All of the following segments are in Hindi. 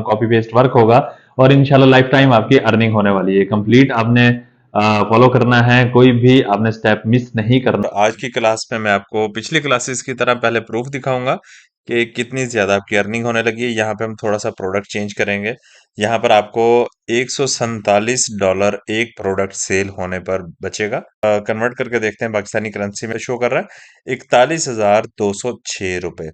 कॉपी पेस्ट वर्क होगा और इंशाल्लाह लाइफ टाइम आपकी अर्निंग होने वाली है। कंप्लीट आपने फॉलो करना है, कोई भी आपने स्टेप मिस नहीं करना। आज की क्लास में मैं आपको पिछली क्लासेस की तरह पहले प्रूफ दिखाऊंगा कि कितनी ज्यादा आपकी अर्निंग होने लगी है। यहाँ पे हम थोड़ा सा प्रोडक्ट चेंज करेंगे। यहाँ पर आपको $147 एक प्रोडक्ट सेल होने पर बचेगा। कन्वर्ट करके देखते हैं पाकिस्तानी करेंसी में। शो कर रहा है 41,206 रुपए।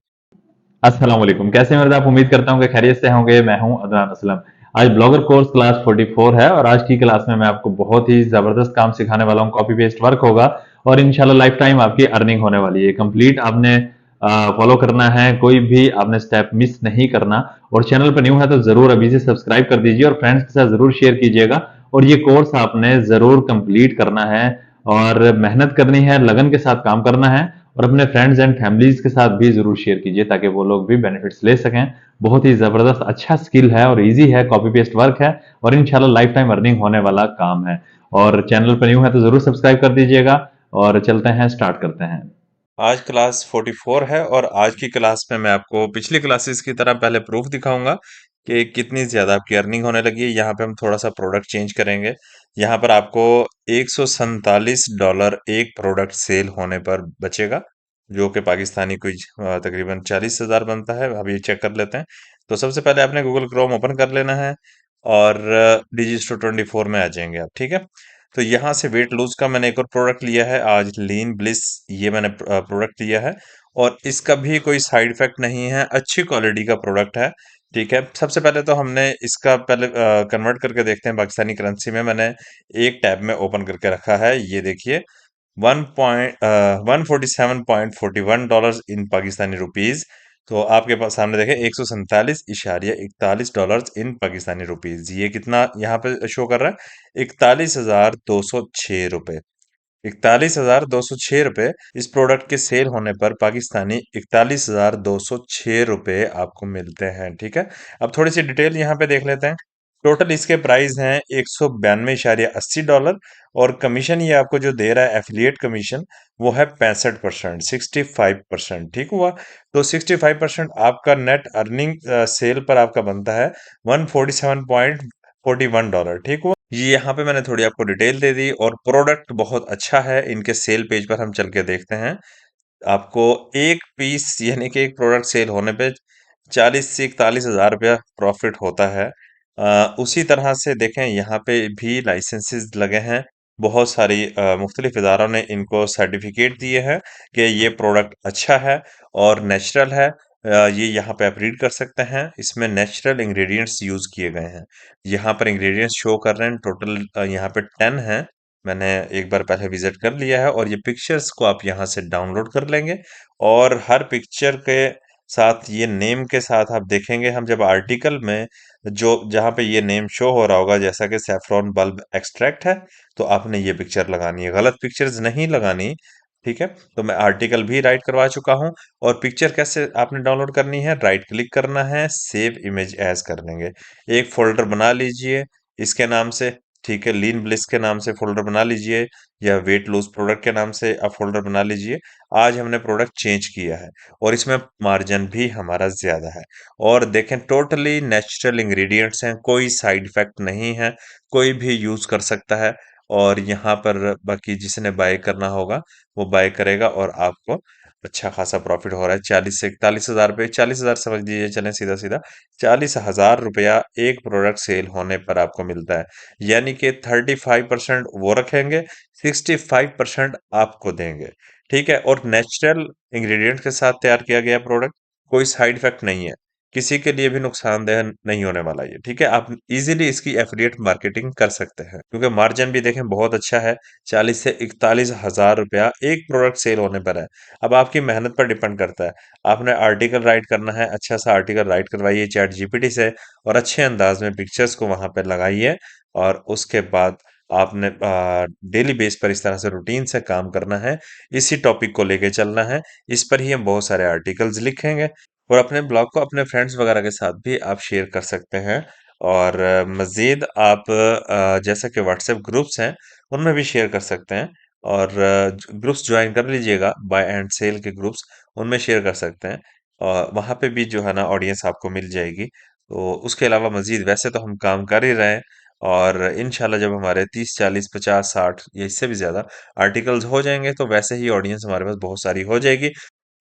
अस्सलाम वालेकुम, कैसे हैं आप? उम्मीद करता हूँ कि खैरियत से होंगे। मैं हूं अदनान असलम। आज ब्लॉगर कोर्स क्लास 44 है और आज की क्लास में मैं आपको बहुत ही जबरदस्त काम सिखाने वाला हूं। कॉपी पेस्ट वर्क होगा और इंशाल्लाह लाइफ टाइम आपकी अर्निंग होने वाली है। कंप्लीट आपने फॉलो करना है, कोई भी आपने स्टेप मिस नहीं करना। और चैनल पर न्यू है तो जरूर अभी से सब्सक्राइब कर दीजिए और फ्रेंड्स के साथ जरूर शेयर कीजिएगा। और ये कोर्स आपने जरूर कंप्लीट करना है और मेहनत करनी है, लगन के साथ काम करना है और अपने फ्रेंड्स एंड फैमिलीज के साथ भी जरूर शेयर कीजिए ताकि वो लोग भी बेनिफिट्स ले सकें। बहुत ही जबरदस्त अच्छा स्किल है और इजी है, कॉपी पेस्ट वर्क है और इंशाल्लाह लाइफ टाइम अर्निंग होने वाला काम है। और चैनल पर न्यू है तो जरूर सब्सक्राइब कर दीजिएगा और चलते हैं, स्टार्ट करते हैं। आज क्लास 44 है और आज की क्लास में मैं आपको पिछली क्लासेस की तरह पहले प्रूफ दिखाऊंगा कि कितनी ज्यादा आपकी अर्निंग होने लगी है। यहाँ पे हम थोड़ा सा प्रोडक्ट चेंज करेंगे। यहाँ पर आपको $147 एक प्रोडक्ट सेल होने पर बचेगा, जो कि पाकिस्तानी कोई तकरीबन 40,000 बनता है। अब ये चेक कर लेते हैं। तो सबसे पहले आपने गूगल क्रोम ओपन कर लेना है और डिजिस्टो 24 में आ जाएंगे आप, ठीक है। तो यहाँ से वेट लूज का मैंने एक और प्रोडक्ट लिया है आज, लीन ब्लिस। ये मैंने प्रोडक्ट लिया है और इसका भी कोई साइड इफेक्ट नहीं है, अच्छी क्वालिटी का प्रोडक्ट है, ठीक है। सबसे पहले तो हमने इसका पहले कन्वर्ट करके देखते हैं पाकिस्तानी करेंसी में। मैंने एक टैब में ओपन करके रखा है, ये देखिए। 147.41 इन पाकिस्तानी रुपीज। तो आपके पास सामने देखें $147.41 इन पाकिस्तानी रुपीज। ये कितना यहाँ पे शो कर रहा है? 41,206 रुपए। 41,206 रुपए इस प्रोडक्ट के सेल होने पर पाकिस्तानी 41,206 रुपए आपको मिलते हैं, ठीक है। अब थोड़ी सी डिटेल यहाँ पे देख लेते हैं। टोटल इसके प्राइस हैं $192.80 और कमीशन ये आपको जो दे रहा है एफिलिएट कमीशन, वो है 65%, 65%, ठीक हुआ। तो 65% आपका नेट अर्निंग सेल पर आपका बनता है $147.41, ठीक हुआ। ये यहाँ पे मैंने थोड़ी आपको डिटेल दे दी और प्रोडक्ट बहुत अच्छा है। इनके सेल पेज पर हम चल के देखते हैं। आपको एक पीस यानी कि एक प्रोडक्ट सेल होने पे 40 से 41 हज़ार रुपया प्रॉफिट होता है। उसी तरह से देखें यहाँ पे भी लाइसेंसेस लगे हैं। बहुत सारी मुख्तलिफ इदारों ने इनको सर्टिफिकेट दिए हैं कि ये प्रोडक्ट अच्छा है और नेचुरल है। ये यहाँ पे आप रीड कर सकते हैं, इसमें नेचुरल इंग्रेडिएंट्स यूज किए गए हैं। यहाँ पर इंग्रेडिएंट्स शो कर रहे हैं, टोटल यहाँ पे 10 हैं। मैंने एक बार पहले विजिट कर लिया है और ये पिक्चर्स को आप यहाँ से डाउनलोड कर लेंगे और हर पिक्चर के साथ ये नेम के साथ आप देखेंगे। हम जब आर्टिकल में जो जहाँ पे ये नेम शो हो रहा होगा, जैसा कि सेफ्रॉन बल्ब एक्सट्रैक्ट है, तो आपने ये पिक्चर लगानी है, गलत पिक्चर्स नहीं लगानी, ठीक है। तो मैं आर्टिकल भी राइट करवा चुका हूँ। और पिक्चर कैसे आपने डाउनलोड करनी है? राइट क्लिक करना है, सेव इमेज एज कर लेंगे। एक फोल्डर बना लीजिए इसके नाम से, ठीक है। लीन ब्लिस के नाम से फोल्डर बना लीजिए या वेट लूज प्रोडक्ट के नाम से आप फोल्डर बना लीजिए। आज हमने प्रोडक्ट चेंज किया है और इसमें मार्जिन भी हमारा ज्यादा है। और देखें टोटली नेचुरल इंग्रेडिएंट्स हैं, कोई साइड इफेक्ट नहीं है, कोई भी यूज कर सकता है। और यहाँ पर बाकी जिसने बाय करना होगा वो बाय करेगा और आपको अच्छा खासा प्रॉफिट हो रहा है। 40 से 41 हज़ार रुपये, 40 हज़ार समझ लीजिए, चलें सीधा सीधा। 40 हज़ार रुपया एक प्रोडक्ट सेल होने पर आपको मिलता है, यानी कि 35% वो रखेंगे, 65% आपको देंगे, ठीक है। और नेचुरल इंग्रेडिएंट के साथ तैयार किया गया प्रोडक्ट, कोई साइड इफेक्ट नहीं है, किसी के लिए भी नुकसानदेह नहीं होने वाला ये, ठीक है। आप इजीली इसकी एफिलिएट मार्केटिंग कर सकते हैं क्योंकि मार्जिन भी देखें बहुत अच्छा है। 40 से 41 हज़ार रुपया एक प्रोडक्ट सेल होने पर है। अब आपकी मेहनत पर डिपेंड करता है। आपने आर्टिकल राइट करना है, अच्छा सा आर्टिकल राइट करवाइए चैट जीपीटी से और अच्छे अंदाज में पिक्चर्स को वहां पर लगाइए। और उसके बाद आपने डेली बेस पर इस तरह से रूटीन से काम करना है, इसी टॉपिक को लेके चलना है। इस पर ही हम बहुत सारे आर्टिकल्स लिखेंगे और अपने ब्लॉग को अपने फ्रेंड्स वगैरह के साथ भी आप शेयर कर सकते हैं। और मज़ीद आप जैसा कि व्हाट्सएप ग्रुप्स हैं उनमें भी शेयर कर सकते हैं। और ग्रुप्स ज्वाइन कर लीजिएगा, बाय एंड सेल के ग्रुप्स, उनमें शेयर कर सकते हैं और वहाँ पे भी जो है ना ऑडियंस आपको मिल जाएगी। तो उसके अलावा मज़ीद वैसे तो हम काम कर ही रहे हैं और इंशाल्लाह जब हमारे 30, 40, 50, 60 या इससे भी ज़्यादा आर्टिकल्स हो जाएँगे तो वैसे ही ऑडियंस हमारे पास बहुत सारी हो जाएगी।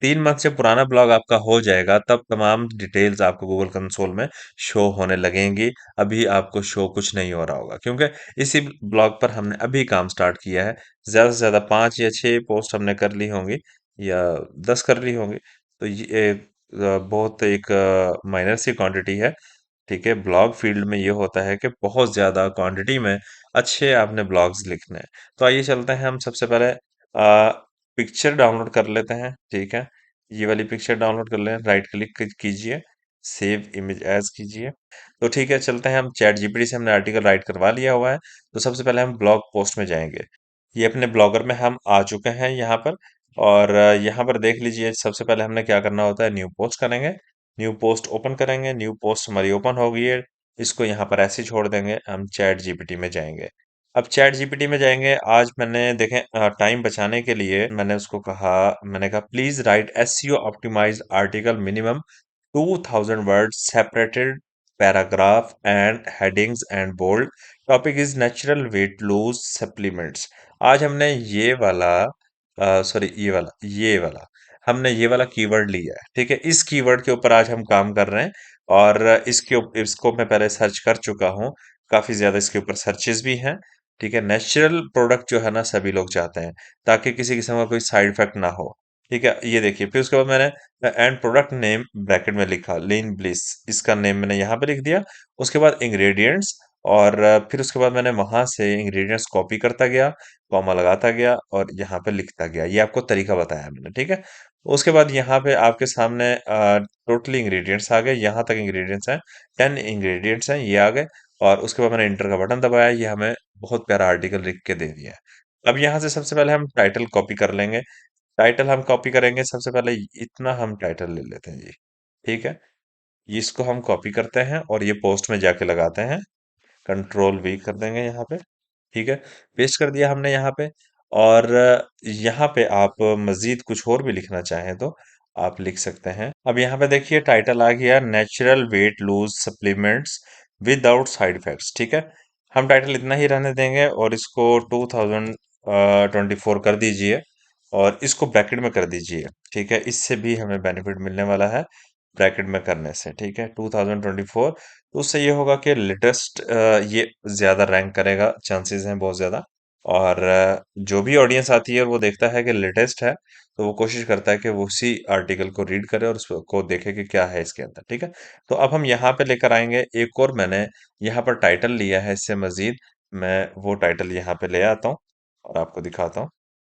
3 मंथ से पुराना ब्लॉग आपका हो जाएगा तब तमाम डिटेल्स आपको गूगल कंसोल में शो होने लगेंगी। अभी आपको शो कुछ नहीं हो रहा होगा क्योंकि इसी ब्लॉग पर हमने अभी काम स्टार्ट किया है। ज़्यादा से ज़्यादा 5 या 6 पोस्ट हमने कर ली होंगी या 10 कर ली होंगी। तो ये बहुत एक माइनर सी क्वांटिटी है। ठीक है, ब्लॉग फील्ड में ये होता है कि बहुत ज़्यादा क्वांटिटी में अच्छे आपने ब्लॉग्स लिखने हैं। तो आइए चलते हैं हम सबसे पहले पिक्चर डाउनलोड कर लेते हैं, ठीक है? ये वाली पिक्चर डाउनलोड कर लें, राइट क्लिक कीजिए, सेव इमेज एज़ कीजिए। तो ठीक है, चलते हैं हम चैट जीपीटी से हमने आर्टिकल राइट करवा लिया हुआ है, तो सबसे पहले हम ब्लॉग पोस्ट में जाएँगे। ये अपने ब्लॉगर में हम आ चुके हैं यहाँ पर और यहाँ पर देख लीजिए सबसे पहले हमने क्या करना होता है न्यू पोस्ट करेंगे। न्यू पोस्ट ओपन करेंगे, न्यू पोस्ट हमारी ओपन हो गई है। इसको यहाँ पर ऐसे ही छोड़ देंगे, हम चैट जीपीटी में जाएँगे। अब चैट जीपीटी में जाएँगे, आज मैंने देखें टाइम बचाने के लिए मैंने उसको कहा मैंने कहा please write SEO optimized article minimum 2000 words separated paragraph and headings and bold topic is natural weight lose supplements. आज हमने ये वाला हमने ये वाला कीवर्ड लिया है, ठीक है? इस कीवर्ड के ऊपर आज हम काम कर रहे हैं और इसको मैं पहले सर्च कर चुका हूँ। काफ़ी ज़्यादा इसके ऊपर सर्चेज़ भी हैं, ठीक है? नेचुरल प्रोडक्ट जो है ना सभी लोग चाहते हैं, ताकि किसी किस्म का कोई साइड इफ़ेक्ट ना हो, ठीक है? ये देखिए फिर उसके बाद मैंने एंड प्रोडक्ट नेम ब्रैकेट में लिखा लीन ब्लिस, इसका नेम मैंने यहाँ पे लिख दिया। उसके बाद इंग्रेडिएंट्स और फिर उसके बाद मैंने वहाँ से इंग्रेडिएंट्स कॉपी करता गया, कॉमा लगाता गया और यहाँ पे लिखता गया। ये आपको तरीका बताया मैंने, ठीक है? उसके बाद यहाँ पे आपके सामने टोटली इंग्रेडिएंट्स आ गए, यहाँ तक इंग्रेडिएंट्स हैं, 10 इंग्रेडिएंट्स हैं, ये आ गए और उसके बाद मैंने एंटर का बटन दबाया, ये हमें बहुत प्यारा आर्टिकल लिख के दे दिया है। अब यहाँ से सबसे पहले हम टाइटल कॉपी कर लेंगे। टाइटल हम कॉपी करेंगे, सबसे पहले इतना हम टाइटल ले लेते हैं जी, ठीक है? इसको हम कॉपी करते हैं और ये पोस्ट में जाके लगाते हैं, कंट्रोल वी कर देंगे यहाँ पे। ठीक है, पेस्ट कर दिया हमने यहाँ पे और यहाँ पे आप मज़ीद कुछ और भी लिखना चाहें तो आप लिख सकते हैं। अब यहाँ पे देखिए टाइटल आ गया natural weight lose supplements without side effects, ठीक है? हम टाइटल इतना ही रहने देंगे और इसको 2024 कर दीजिए और इसको ब्रैकेट में कर दीजिए, ठीक है? इससे भी हमें बेनिफिट मिलने वाला है ब्रैकेट में करने से, ठीक है? 2024 तो उससे ये होगा कि लेटेस्ट ये ज़्यादा रैंक करेगा, चांसेस हैं बहुत ज़्यादा और जो भी ऑडियंस आती है और वो देखता है कि लेटेस्ट है, तो वो कोशिश करता है कि वो उसी आर्टिकल को रीड करे और उसको देखे कि क्या है इसके अंदर, ठीक है? तो अब हम यहाँ पे लेकर आएँगे एक और मैंने यहाँ पर टाइटल लिया है इससे मज़ीद मैं वो टाइटल यहाँ पे ले आता हूँ और आपको दिखाता हूँ।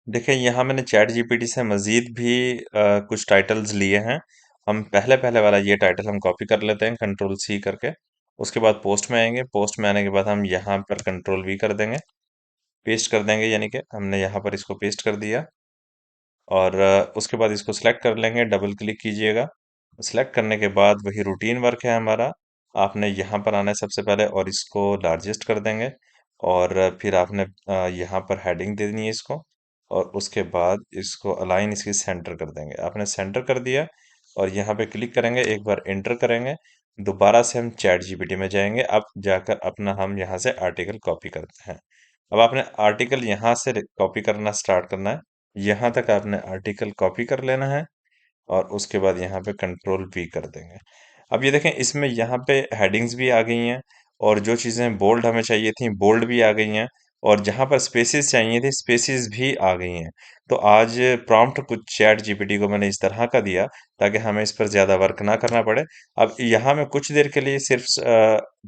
देखिए यहाँ मैंने चैट जीपीटी से मज़ीद भी कुछ टाइटल्स लिए हैं। हम पहले-पहले वाला ये टाइटल हम कॉपी कर लेते हैं कंट्रोल सी करके। उसके बाद पोस्ट में आएँगे, पोस्ट में आने के बाद हम यहाँ पर कंट्रोल वी कर देंगे, पेस्ट कर देंगे यानी कि हमने यहाँ पर इसको पेस्ट कर दिया और उसके बाद इसको सिलेक्ट कर लेंगे, डबल क्लिक कीजिएगा। सिलेक्ट करने के बाद वही रूटीन वर्क है हमारा। आपने यहाँ पर आना है सबसे पहले और इसको लार्जेस्ट कर देंगे और फिर आपने यहाँ पर हेडिंग दे देनी है इसको और उसके बाद इसको अलाइन इसकी सेंटर कर देंगे। आपने सेंटर कर दिया और यहाँ पे क्लिक करेंगे, एक बार एंटर करेंगे, दोबारा से हम चैट जीपीटी में जाएँगे। अब जाकर अपना हम यहाँ से आर्टिकल कॉपी करते हैं। अब आपने आर्टिकल यहाँ से कॉपी करना स्टार्ट करना है। यहाँ तक आपने आर्टिकल कॉपी कर लेना है और उसके बाद यहाँ पे कंट्रोल वी कर देंगे। अब ये देखें इसमें यहाँ पे हेडिंग्स भी आ गई हैं और जो चीज़ें बोल्ड हमें चाहिए थी बोल्ड भी आ गई हैं और जहाँ पर स्पेसेस चाहिए थे स्पेसेस भी आ गई हैं। तो आज प्रॉम्प्ट कुछ चैट जीपीटी को मैंने इस तरह का दिया ताकि हमें इस पर ज़्यादा वर्क ना करना पड़े। अब यहाँ मैं कुछ देर के लिए सिर्फ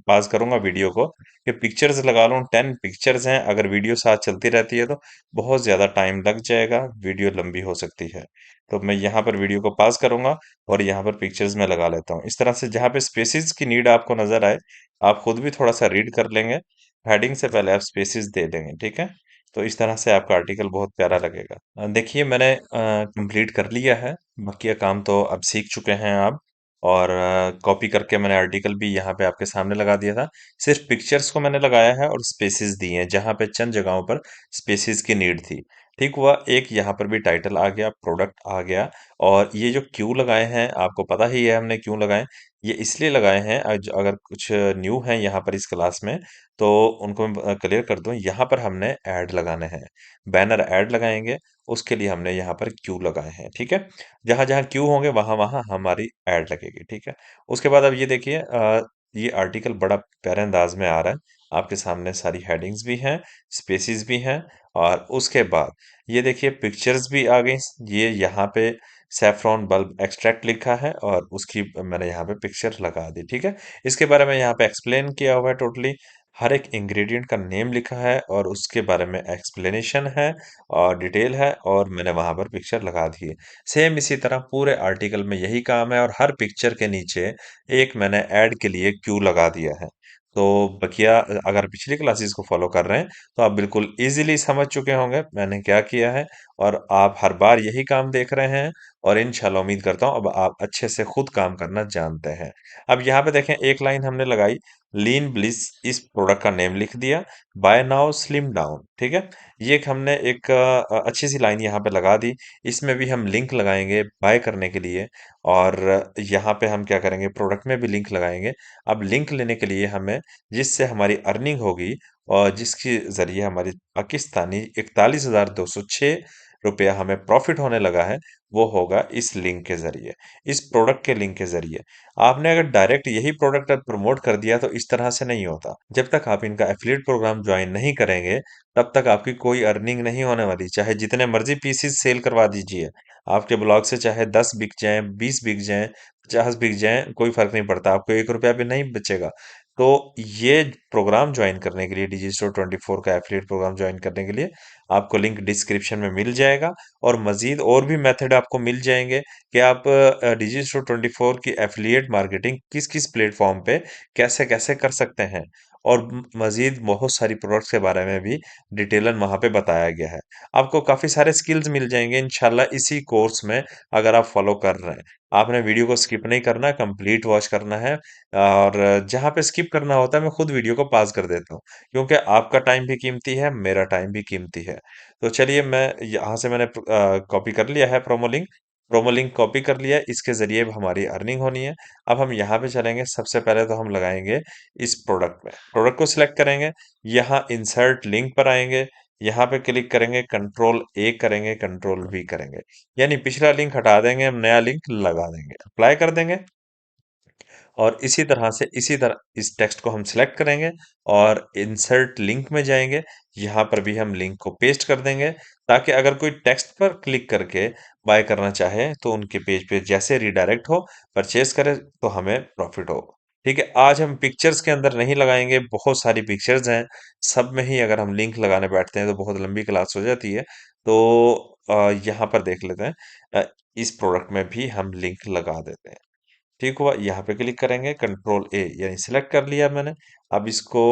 पॉज़ करूँगा वीडियो को कि पिक्चर्स लगा लूँ, 10 पिक्चर्स हैं, अगर वीडियो साथ चलती रहती है तो बहुत ज़्यादा टाइम लग जाएगा, वीडियो लंबी हो सकती है। तो मैं यहाँ पर वीडियो को पॉज़ करूँगा और यहाँ पर पिक्चर्स में लगा लेता हूँ। इस तरह से जहाँ पे स्पेसेस की नीड आपको नज़र आए, आप खुद भी थोड़ा-सा रीड कर लेंगे। हेडिंग से पहले आप स्पेसेस दे देंगे, ठीक है? तो इस तरह से आपका आर्टिकल बहुत प्यारा लगेगा। देखिए मैंने कंप्लीट कर लिया है, बाकी का काम तो अब सीख चुके हैं आप और कॉपी करके मैंने आर्टिकल भी यहाँ पे आपके सामने लगा दिया था। सिर्फ़ पिक्चर्स को मैंने लगाया है और स्पेसेस दिए हैं, जहाँ पे चंद जगहों पर स्पेसेस की नीड थी। ठीक हुआ, एक यहाँ पर भी टाइटल आ गया, प्रोडक्ट आ गया और ये जो क्यों लगाए हैं, आपको पता ही है हमने क्यों लगाए। ये इसलिए लगाए हैं, अगर कुछ न्यू हैं यहाँ पर इस क्लास में, तो उनको मैं क्लियर कर दूं। यहाँ पर हमने ऐड लगाने हैं, बैनर ऐड लगाएंगे, उसके लिए हमने यहाँ पर क्यू लगाए हैं। ठीक है, जहां जहां क्यू होंगे वहां वहां हमारी ऐड लगेगी। ठीक है, उसके बाद अब ये देखिए, ये आर्टिकल बड़ा प्यारे अंदाज में आ रहा है, आपके सामने सारी हेडिंग्स भी हैं, स्पेसिस भी हैं, और उसके बाद ये देखिए पिक्चर्स भी आ गई। ये यहाँ पे सैफरॉन बल्ब एक्सट्रैक्ट लिखा है और उसकी मैंने यहाँ पे पिक्चर लगा दी। ठीक है, इसके बारे में यहाँ पे एक्सप्लेन किया हुआ है टोटली, हर एक इंग्रेडिएंट का नेम लिखा है और उसके बारे में एक्सप्लेनेशन है और डिटेल है, और मैंने वहां पर पिक्चर लगा दी है। सेम इसी तरह पूरे आर्टिकल में यही काम है, और हर पिक्चर के नीचे एक मैंने ऐड के लिए क्यू लगा दिया है। तो बकिया, अगर पिछली क्लासेस को फॉलो कर रहे हैं तो आप बिल्कुल इजीली समझ चुके होंगे मैंने क्या किया है, और आप हर बार यही काम देख रहे हैं, और इंशाल्लाह उम्मीद करता हूँ अब आप अच्छे से खुद काम करना जानते हैं। अब यहाँ पे देखें, एक लाइन हमने लगाई, लीन ब्लिस, इस प्रोडक्ट का नेम लिख दिया, बाय नाउ स्लिम डाउन। ठीक है, ये एक हमने एक अच्छी सी लाइन यहाँ पे लगा दी। इसमें भी हम लिंक लगाएंगे बाय करने के लिए, और यहाँ पे हम क्या करेंगे, प्रोडक्ट में भी लिंक लगाएंगे। अब लिंक लेने के लिए हमें, जिससे हमारी अर्निंग होगी और जिसके ज़रिए हमारी पाकिस्तानी 41,206 रुपया हमें प्रॉफ़िट होने लगा है, वो होगा इस लिंक के ज़रिए, इस प्रोडक्ट के लिंक के ज़रिए। आपने अगर डायरेक्ट यही प्रोडक्ट प्रमोट कर दिया तो इस तरह से नहीं होता। जब तक आप इनका एफ़िलिएट प्रोग्राम जॉइन नहीं करेंगे, तब तक आपकी कोई अर्निंग नहीं होने वाली। चाहे जितने मर्ज़ी पीसेज़ सेल करवा दीजिए, आपके ब्लॉग से चाहे 10 बिक जाएँ, 20 बिक जाएँ, 50 बिक जाएँ, कोई फ़र्क नहीं पड़ता, आपको ₹1 भी नहीं बचेगा। तो ये प्रोग्राम जॉइन करने के लिए, डिजिस्टोर 24 का एफ़िलिएट प्रोग्राम जॉइन करने के लिए, आपको लिंक डिस्क्रिप्शन में मिल जाएगा, और मज़ीद और भी मेथड आपको मिल जाएँगे कि आप डिजिस्टोर 24 की एफ़िलिएट मार्केटिंग किस-किस प्लेटफ़ॉर्म पे कैसे-कैसे कर सकते हैं। और मज़ीद बहुत सारी प्रोडक्ट्स के बारे में भी डिटेलन वहाँ पे बताया गया है। आपको काफ़ी सारे स्किल्स मिल जाएँगे इंशाल्लाह इसी कोर्स में, अगर आप फ़ॉलो कर रहे हैं। आपने वीडियो को स्किप नहीं करना, कंप्लीट वॉच करना है, और जहाँ पे स्किप करना होता है मैं खुद वीडियो को पॉज़ कर देता हूँ, क्योंकि आपका टाइम भी कीमती है, मेरा टाइम भी कीमती है। तो चलिए, मैं यहाँ से मैंने कॉपी कर लिया है प्रोमो लिंक कॉपी कर लिया है, इसके ज़रिए अब हमारी अर्निंग होनी है। अब हम यहाँ पे चलेंगे, सबसे पहले तो हम लगाएँगे इस प्रोडक्ट में, प्रोडक्ट को सिलेक्ट करेंगे, यहाँ इंसर्ट लिंक पर आएँगे, यहाँ पे क्लिक करेंगे, कंट्रोल ए करेंगे, कंट्रोल वी करेंगे, यानी पिछला लिंक हटा देंगे, हम नया लिंक लगा देंगे, अप्लाई कर देंगे। और इसी तरह इस टेक्स्ट को हम सिलेक्ट करेंगे और इंसर्ट लिंक में जाएंगे, यहाँ पर भी हम लिंक को पेस्ट कर देंगे, ताकि अगर कोई टेक्स्ट पर क्लिक करके बाय करना चाहे तो उनके पेज पे जैसे रिडायरेक्ट हो, परचेज करे, तो हमें प्रॉफिट हो। ठीक है, आज हम पिक्चर्स के अंदर नहीं लगाएंगे, बहुत सारी पिक्चर्स हैं, सब में ही अगर हम लिंक लगाने बैठते हैं तो बहुत लंबी क्लास हो जाती है। तो यहाँ पर देख लेते हैं, इस प्रोडक्ट में भी हम लिंक लगा देते हैं। ठीक हुआ, यहाँ पे क्लिक करेंगे, कंट्रोल ए, यानी सिलेक्ट कर लिया मैंने। अब इसको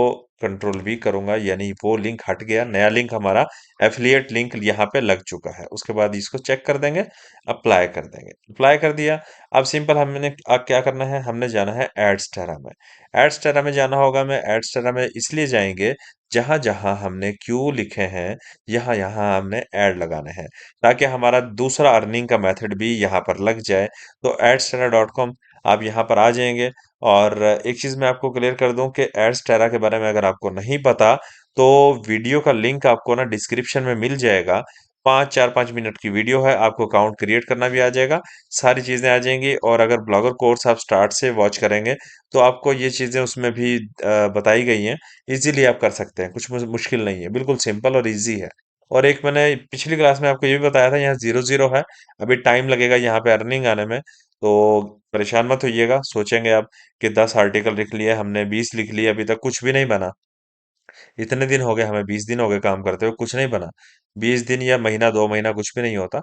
कंट्रोल वी करूंगा, यानी वो लिंक हट गया, नया लिंक हमारा एफिलिएट लिंक यहाँ पे लग चुका है। उसके बाद इसको चेक कर देंगे, अप्लाई कर देंगे, अप्लाई कर दिया। अब सिंपल हमने क्या करना है, हमने जाना है एड्सटेरा में। एड्सटेरा में जाना होगा, मैं एड्सटेरा में इसलिए जाएंगे, जहां जहां हमने क्यू लिखे हैं, यहाँ यहाँ हमने ऐड लगाने हैं, ताकि हमारा दूसरा अर्निंग का मेथड भी यहाँ पर लग जाए। तो एड्सटेरा.com, आप यहाँ पर आ जाएंगे। और एक चीज़ मैं आपको क्लियर कर दूं कि एड्सटेरा के बारे में अगर आपको नहीं पता, तो वीडियो का लिंक आपको ना डिस्क्रिप्शन में मिल जाएगा। 5 मिनट की वीडियो है, आपको अकाउंट क्रिएट करना भी आ जाएगा, सारी चीज़ें आ जाएंगी। और अगर ब्लॉगर कोर्स आप स्टार्ट से वॉच करेंगे, तो आपको ये चीज़ें उसमें भी बताई गई हैं, इजीली आप कर सकते हैं, कुछ मुश्किल नहीं है, बिल्कुल सिंपल और इजी है। और एक मैंने पिछली क्लास में आपको ये भी बताया था, यहाँ 0 है, अभी टाइम लगेगा यहाँ पे अर्निंग आने में। तो परेशान मत होइएगा, सोचेंगे आप कि 10 आर्टिकल लिख लिए हमने, 20 लिख लिए, अभी तक कुछ भी नहीं बना। इतने दिन हो गए हमें, 20 दिन हो गए काम करते हुए, कुछ नहीं बना। 20 दिन या महीना 2 महीना कुछ भी नहीं होता।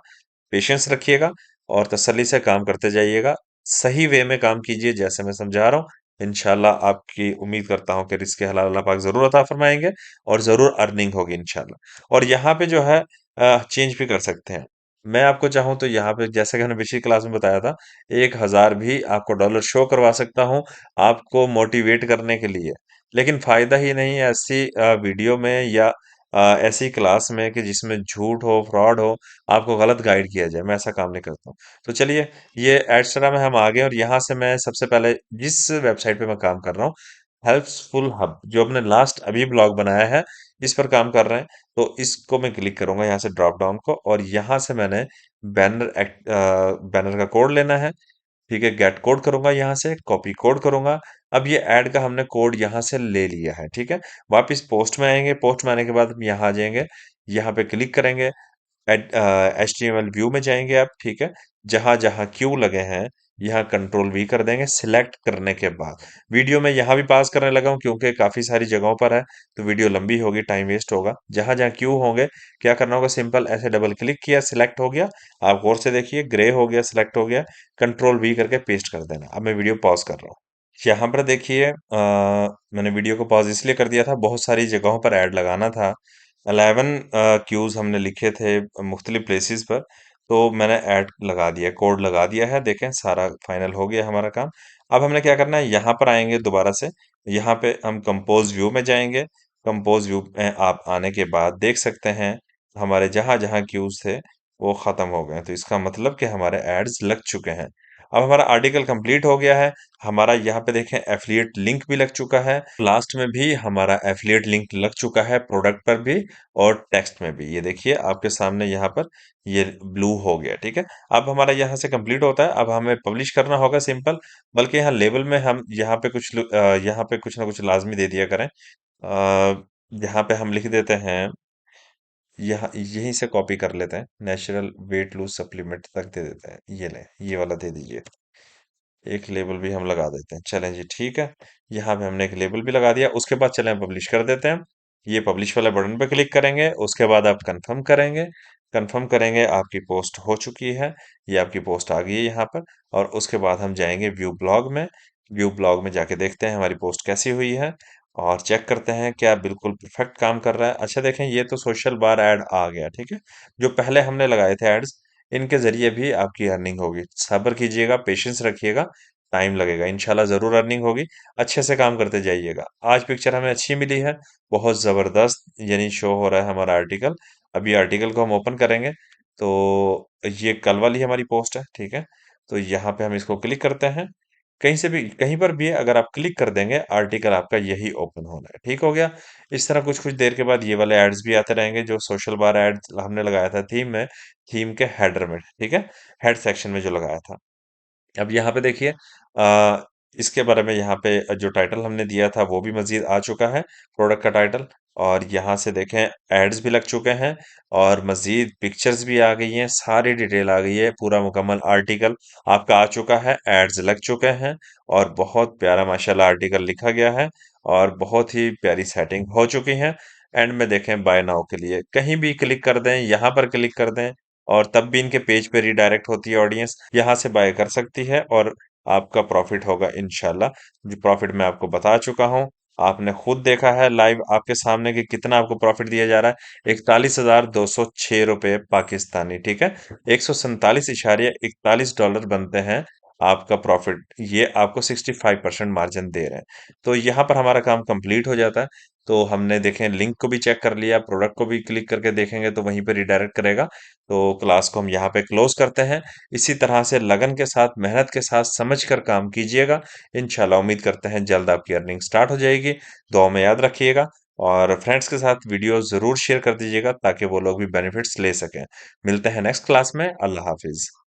पेशेंस रखिएगा और तसल्ली से काम करते जाइएगा। सही वे में काम कीजिए जैसे मैं समझा रहा हूँ। इंशाल्लाह आपकी उम्मीद करता हूँ कि रिज़्क़ हलाल अल्लाह पाक ज़रूर अता फरमाएँगे, और ज़रूर अर्निंग होगी इंशाल्लाह। और यहाँ पे जो है चेंज भी कर सकते हैं। मैं आपको चाहूँ तो यहाँ पे, जैसा कि मैंने पिछली क्लास में बताया था, 1000 भी आपको डॉलर शो करवा सकता हूँ, आपको मोटिवेट करने के लिए। लेकिन फ़ायदा ही नहीं है ऐसी वीडियो में या ऐसी क्लास में कि जिसमें झूठ हो, फ्रॉड हो, आपको गलत गाइड किया जाए, मैं ऐसा काम नहीं करता हूँ। तो चलिए, ये एड्सटरा में हम आ गए और यहाँ से मैं सबसे पहले जिस वेबसाइट पे मैं काम कर रहा हूँ, हेल्प्सफुल हब, जो हमने लास्ट अभी ब्लॉग बनाया है, इस पर काम कर रहे हैं। तो इसको मैं क्लिक करूंगा यहाँ से ड्रॉप डाउन को, और यहाँ से मैंने बैनर का कोड लेना है। ठीक है, गेट कोड करूंगा, यहाँ से कॉपी कोड करूंगा। अब ये ऐड का हमने कोड यहाँ से ले लिया है। ठीक है, वापस पोस्ट में आएंगे, पोस्ट में आने के बाद हम यहाँ आ जाएंगे, यहाँ पे क्लिक करेंगे, HTML व्यू में जाएंगे आप। ठीक है, जहां जहां क्यू लगे हैं, यहाँ कंट्रोल वी कर देंगे सिलेक्ट करने के बाद। वीडियो में यहाँ भी पास करने लगा हूँ क्योंकि काफी सारी जगहों पर है, तो वीडियो लंबी होगी, टाइम वेस्ट होगा। जहां जहां क्यू होंगे, क्या करना होगा, सिंपल ऐसे डबल क्लिक किया, सिलेक्ट हो गया। आप गौर से देखिए, ग्रे हो गया, सिलेक्ट हो गया। कंट्रोल वी करके पेस्ट कर देना। अब मैं वीडियो पॉज कर रहा हूँ। यहाँ पर देखिए, मैंने वीडियो को पॉज इसलिए कर दिया था, बहुत सारी जगहों पर ऐड लगाना था। 11 क्यूज हमने लिखे थे मुख्तलिफ प्लेसेस पर, तो मैंने ऐड लगा दिया, कोड लगा दिया है। देखें, सारा फाइनल हो गया हमारा काम। अब हमने क्या करना है, यहाँ पर आएंगे दोबारा से, यहाँ पे हम कंपोज व्यू में जाएंगे। कंपोज व्यू में आप आने के बाद देख सकते हैं, हमारे जहाँ जहाँ क्यूज थे वो ख़त्म हो गए, तो इसका मतलब कि हमारे एड्स लग चुके हैं। अब हमारा आर्टिकल कंप्लीट हो गया है। हमारा यहाँ पे देखें एफिलिएट लिंक भी लग चुका है, लास्ट में भी हमारा एफिलिएट लिंक लग चुका है, प्रोडक्ट पर भी और टेक्स्ट में भी। ये देखिए आपके सामने यहाँ पर ये ब्लू हो गया। ठीक है, अब हमारा यहाँ से कंप्लीट होता है। अब हमें पब्लिश करना होगा सिंपल, बल्कि यहाँ लेबल में हम यहाँ पे कुछ ना कुछ लाजमी दे दिया करें। यहाँ पे हम लिख देते हैं, यहाँ यहीं से कॉपी कर लेते हैं, नेचुरल वेट लूज सप्लीमेंट तक दे देते हैं। ये लें, ये वाला दे दीजिए। एक लेबल भी हम लगा देते हैं, चलें जी, ठीक है। यहाँ पे हमने एक लेबल भी लगा दिया। उसके बाद चलें पब्लिश कर देते हैं। ये पब्लिश वाले बटन पे क्लिक करेंगे, उसके बाद आप कंफर्म करेंगे। कंफर्म करेंगे, आपकी पोस्ट हो चुकी है, ये आपकी पोस्ट आ गई है यहाँ पर। और उसके बाद हम जाएंगे व्यू ब्लॉग में। व्यू ब्लॉग में जाके देखते हैं हमारी पोस्ट कैसी हुई है, और चेक करते हैं क्या बिल्कुल परफेक्ट काम कर रहा है। अच्छा देखें, ये तो सोशल बार ऐड आ गया। ठीक है, जो पहले हमने लगाए थे एड्स, इनके ज़रिए भी आपकी अर्निंग होगी। सब्र कीजिएगा, पेशेंस रखिएगा, टाइम लगेगा, इंशाल्लाह ज़रूर अर्निंग होगी। अच्छे से काम करते जाइएगा। आज पिक्चर हमें अच्छी मिली है, बहुत ज़बरदस्त, यानी शो हो रहा है हमारा आर्टिकल। अभी आर्टिकल को हम ओपन करेंगे, तो ये कल वाली हमारी पोस्ट है। ठीक है, तो यहाँ पे हम इसको क्लिक करते हैं। कहीं से भी, कहीं पर भी अगर आप क्लिक कर देंगे, आर्टिकल आपका यही ओपन होना है। ठीक हो गया। इस तरह कुछ कुछ देर के बाद ये वाले एड्स भी आते रहेंगे, जो सोशल बार एड्स हमने लगाया था थीम में, थीम के हेडर में। ठीक है, हेड सेक्शन में जो लगाया था। अब यहाँ पे देखिए, इसके बारे में यहाँ पे जो टाइटल हमने दिया था वो भी मज़ीद आ चुका है, प्रोडक्ट का टाइटल। और यहाँ से देखें, एड्स भी लग चुके हैं, और मज़ीद पिक्चर्स भी आ गई हैं, सारी डिटेल आ गई है, पूरा मुकम्मल आर्टिकल आपका आ चुका है, एड्स लग चुके हैं, और बहुत प्यारा माशाल्लाह आर्टिकल लिखा गया है, और बहुत ही प्यारी सेटिंग हो चुकी है। एंड में देखें, बाय नाउ के लिए कहीं भी क्लिक कर दें, यहाँ पर क्लिक कर दें, और तब भी इनके पेज पे रीडायरेक्ट होती है ऑडियंस, यहाँ से बाय कर सकती है, और आपका प्रॉफिट होगा इंशाल्लाह। जो प्रॉफिट मैं आपको बता चुका हूँ, आपने खुद देखा है लाइव आपके सामने कि कितना आपको प्रॉफिट दिया जा रहा है, 41,206 रुपये पाकिस्तानी। ठीक है, $147.41 बनते हैं आपका प्रॉफिट। ये आपको 65% मार्जिन दे रहे हैं। तो यहाँ पर हमारा काम कंप्लीट हो जाता है। तो हमने देखें, लिंक को भी चेक कर लिया, प्रोडक्ट को भी क्लिक करके देखेंगे तो वहीं पे रिडायरेक्ट करेगा। तो क्लास को हम यहाँ पे क्लोज करते हैं। इसी तरह से लगन के साथ, मेहनत के साथ समझ कर काम कीजिएगा। इंशाल्लाह उम्मीद करते हैं जल्द आपकी अर्निंग स्टार्ट हो जाएगी। दुआ में याद रखिएगा, और फ्रेंड्स के साथ वीडियो ज़रूर शेयर कर दीजिएगा ताकि वो लोग भी बेनिफिट्स ले सकें। मिलते हैं नेक्स्ट क्लास में। अल्लाह हाफिज़।